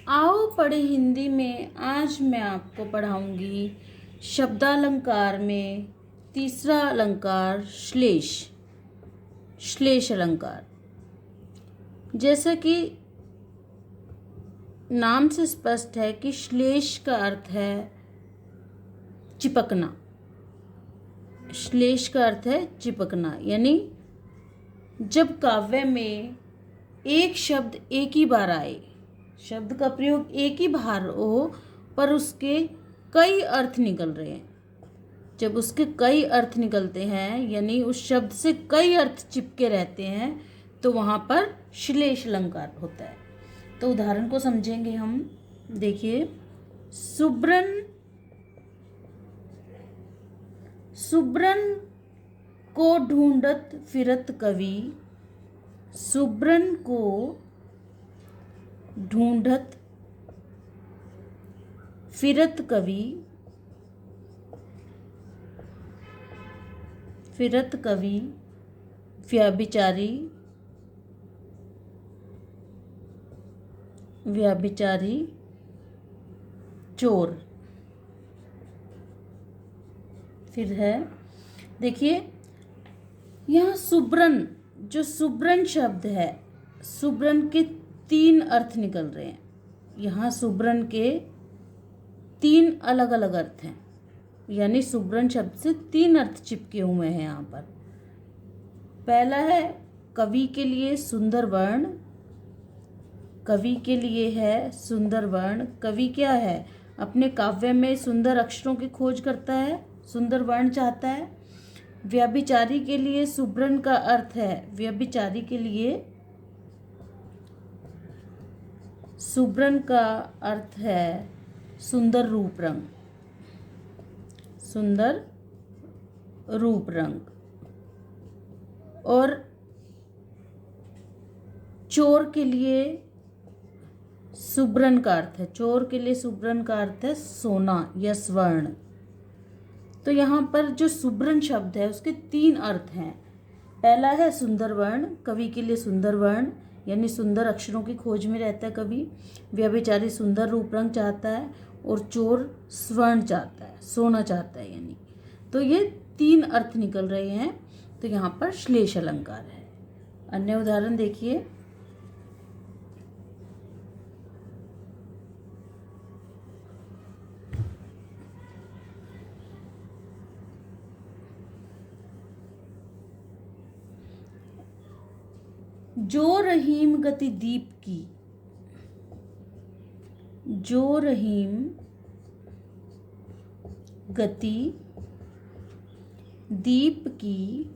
आओ पढ़े हिंदी में। आज मैं आपको पढ़ाऊंगी शब्दालंकार में तीसरा अलंकार श्लेष। श्लेष अलंकार, जैसा कि नाम से स्पष्ट है कि श्लेष का अर्थ है चिपकना। श्लेष का अर्थ है चिपकना, यानी जब काव्य में एक शब्द एक ही बार आए, शब्द का प्रयोग एक ही बार हो पर उसके कई अर्थ निकल रहे हैं। जब उसके कई अर्थ निकलते हैं, यानी उस शब्द से कई अर्थ चिपके रहते हैं, तो वहाँ पर श्लेष अलंकार होता है। तो उदाहरण को समझेंगे हम। देखिए, सुब्रन सुब्रन को ढूंढत फिरत कवि। सुब्रन को ढूंढत फिरत कवि। फिरत कवि व्यभिचारी। व्यभिचारी चोर। फिर है, देखिए यहाँ सुब्रन, जो सुब्रन शब्द है, सुब्रन के 3 अर्थ निकल रहे हैं। यहाँ सुब्रन के 3 अलग अलग अर्थ हैं, यानी सुब्रन शब्द से 3 अर्थ चिपके हुए हैं यहाँ पर। पहला है कवि के लिए सुंदर वर्ण। कवि के लिए है सुंदर वर्ण। कवि क्या है? अपने काव्य में सुंदर अक्षरों की खोज करता है, सुंदर वर्ण चाहता है। व्यभिचारी के लिए सुब्रन का अर्थ है, व्यभिचारी के लिए सुब्रन का अर्थ है सुंदर रूप रंग। सुंदर रूप रंग। और चोर के लिए सुब्रन का अर्थ है, चोर के लिए सुब्रन का अर्थ है सोना या स्वर्ण। तो यहाँ पर जो सुब्रन शब्द है उसके 3 अर्थ हैं। पहला है सुंदर वर्ण, कवि के लिए सुंदर वर्ण, यानी सुंदर अक्षरों की खोज में रहता है कवि। व्यभिचारी सुंदर रूप रंग चाहता है, और चोर स्वर्ण चाहता है, सोना चाहता है, यानी। तो ये 3 अर्थ निकल रहे हैं, तो यहाँ पर श्लेष अलंकार है। अन्य उदाहरण देखिए। जो रहीम गति दीप की। जो रहीम गति दीप की।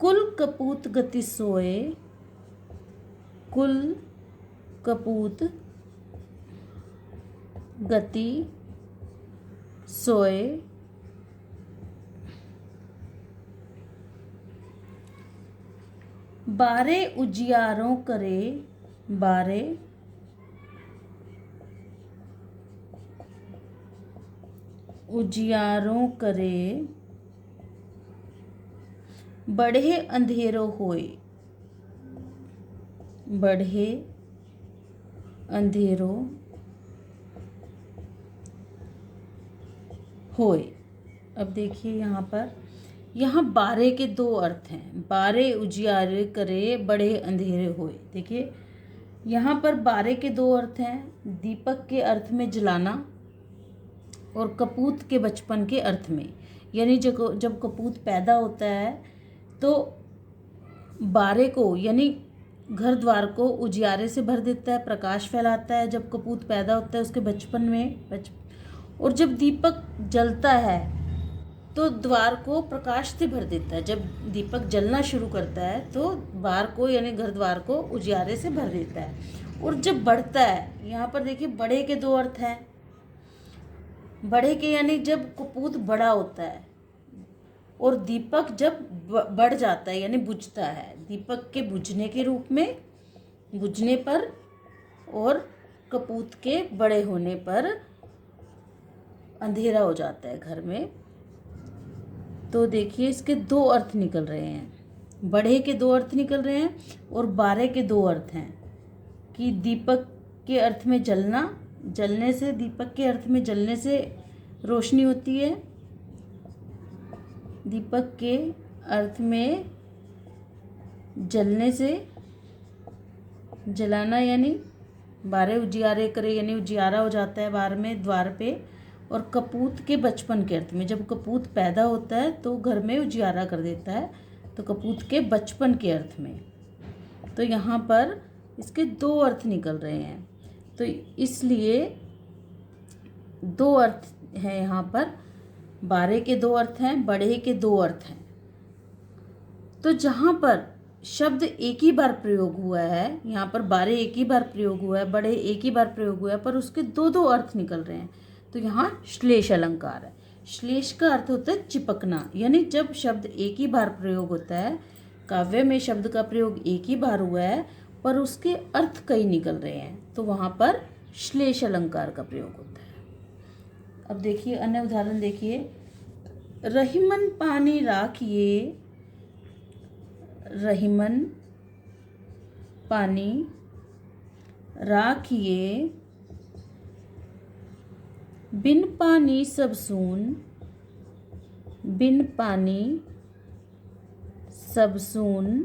कुल कपूत गति सोए। कुल कपूत गति सोए। बारे उजियारों करे। बारे उजियारों करे। बढ़े अंधेरों होए। बढ़े अंधेरों होए। अब देखिए यहाँ बारे के 2 अर्थ हैं। बारे उजियारे करे, बढ़े अंधेरे होए। देखिए यहाँ पर बारे के 2 अर्थ हैं, दीपक के अर्थ में जलाना और कपूत के बचपन के अर्थ में। यानी जब कपूत पैदा होता है तो बारे को, यानी घर द्वार को उजियारे से भर देता है, प्रकाश फैलाता है जब कपूत पैदा होता है उसके बचपन में। और जब दीपक जलता है तो द्वार को प्रकाश से भर देता है। जब दीपक जलना शुरू करता है तो द्वार को, यानी घर द्वार को उजियारे से भर देता है। और जब बढ़ता है, यहाँ पर देखिए बढ़े के 2 अर्थ हैं। बढ़े के यानी जब कपूत बड़ा होता है, और दीपक जब बढ़ जाता है यानी बुझता है। दीपक के बुझने के रूप में, बुझने पर, और कपूत के बड़े होने पर अंधेरा हो जाता है घर में। तो देखिए इसके 2 अर्थ निकल रहे हैं। बढ़े के दो अर्थ निकल रहे हैं और बारे के दो अर्थ हैं कि दीपक के अर्थ में जलना, जलने से, दीपक के अर्थ में जलने से रोशनी होती है। दीपक के अर्थ में जलने से, जलाना यानी बारे उजियारे करे यानी उजियारा हो जाता है बाहर में द्वार पे। और कपूत के बचपन के अर्थ में, जब कपूत पैदा होता है तो घर में उजियारा कर देता है, तो कपूत के बचपन के अर्थ में। तो यहाँ पर इसके दो अर्थ निकल रहे हैं, तो इसलिए दो अर्थ हैं यहाँ पर। बारे के दो अर्थ हैं, बढ़े के दो अर्थ हैं। तो जहाँ पर शब्द एक ही बार प्रयोग हुआ है, यहाँ पर बारे एक ही बार प्रयोग हुआ है, बढ़े एक ही बार प्रयोग हुआ है, पर उसके दो दो अर्थ निकल रहे हैं, तो यहाँ श्लेष अलंकार है। श्लेष का अर्थ होता है चिपकना, यानी जब शब्द एक ही बार प्रयोग होता है, काव्य में शब्द का प्रयोग एक ही बार हुआ है पर उसके अर्थ कई निकल रहे हैं, तो वहाँ पर श्लेष अलंकार का प्रयोग होता है। अब देखिए अन्य उदाहरण देखिए। रहीमन पानी राखिए, रहीमन पानी राखिए, बिन पानी सब सून, बिन पानी सब सून,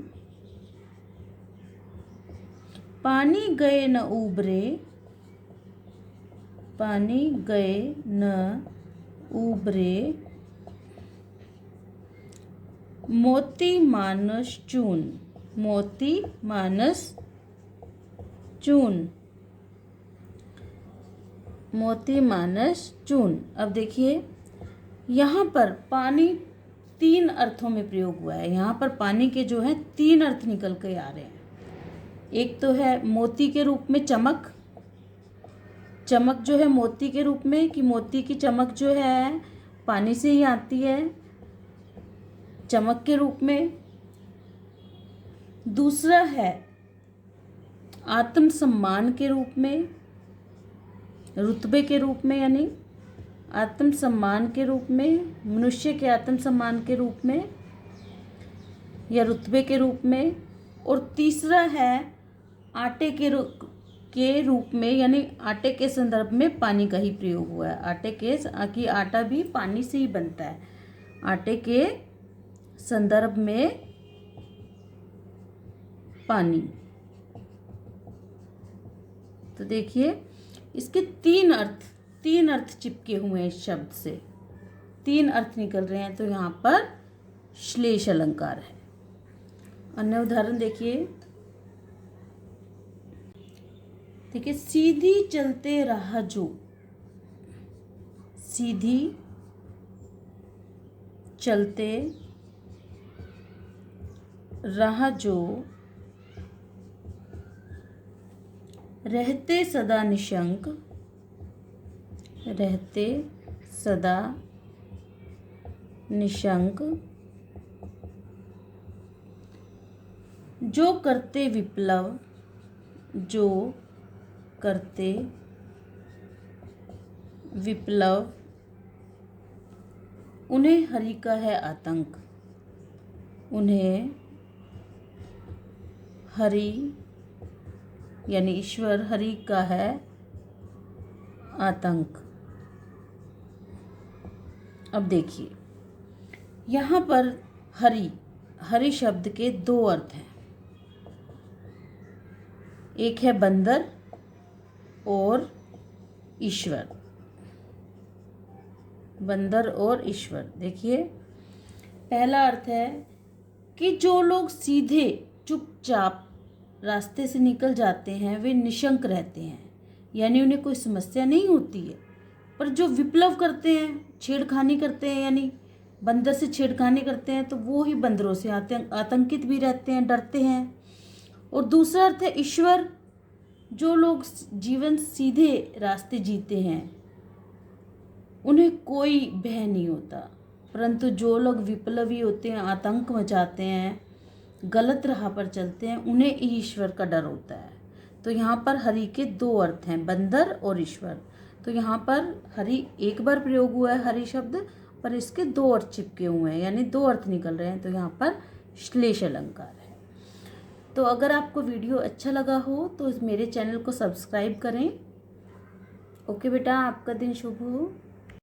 पानी गए न उबरे, पानी गए न उबरे, मोती मानस चून, मोती मानस चून, मोती मानस चून। अब देखिए यहाँ पर पानी तीन अर्थों में प्रयोग हुआ है। यहाँ पर पानी के जो है तीन अर्थ निकल के आ रहे हैं। एक तो है मोती के रूप में चमक, चमक जो है मोती के रूप में, कि मोती की चमक जो है पानी से ही आती है, चमक के रूप में। दूसरा है आत्मसम्मान के रूप में, रुतबे के रूप में, यानी आत्मसम्मान के रूप में, मनुष्य के आत्मसम्मान के रूप में या रुतबे के रूप में। और तीसरा है आटे के रूप में, यानी आटे के संदर्भ में पानी का ही प्रयोग हुआ है। आटे के कि आटा भी पानी से ही बनता है, आटे के संदर्भ में पानी। तो देखिए इसके तीन अर्थ चिपके हुए हैं इस शब्द से, तीन अर्थ निकल रहे हैं, तो यहाँ पर श्लेष अलंकार है। अन्य उदाहरण देखिए। सीधी चलते राह जो, सीधी चलते राह जो, रहते सदा निशंक, रहते सदा निशंक, जो करते विप्लव, जो करते विप्लव, उन्हें हरि का है आतंक, उन्हें हरि यानी ईश्वर, हरि का है आतंक। अब देखिए यहाँ पर हरि शब्द के दो अर्थ हैं। एक है बंदर और ईश्वर, बंदर और ईश्वर। देखिए पहला अर्थ है कि जो लोग सीधे चुपचाप रास्ते से निकल जाते हैं वे निशंक रहते हैं, यानी उन्हें कोई समस्या नहीं होती है। पर जो विप्लव करते हैं, छेड़खानी करते हैं, यानी बंदर से छेड़खानी करते हैं, तो वो ही बंदरों से आतंकित भी रहते हैं, डरते हैं। और दूसरा अर्थ है ईश्वर, जो लोग जीवन सीधे रास्ते जीते हैं उन्हें कोई भय नहीं होता, परंतु जो लोग विप्लवी होते हैं, आतंक मचाते हैं, गलत राह पर चलते हैं, उन्हें ईश्वर का डर होता है। तो यहाँ पर हरि के दो अर्थ हैं, बंदर और ईश्वर। तो यहाँ पर हरि एक बार प्रयोग हुआ है हरि शब्द, पर इसके दो अर्थ चिपके हुए हैं, यानी दो अर्थ निकल रहे हैं, तो यहाँ पर श्लेष अलंकार है। तो अगर आपको वीडियो अच्छा लगा हो तो मेरे चैनल को सब्सक्राइब करें। ओके बेटा, आपका दिन शुभ हो।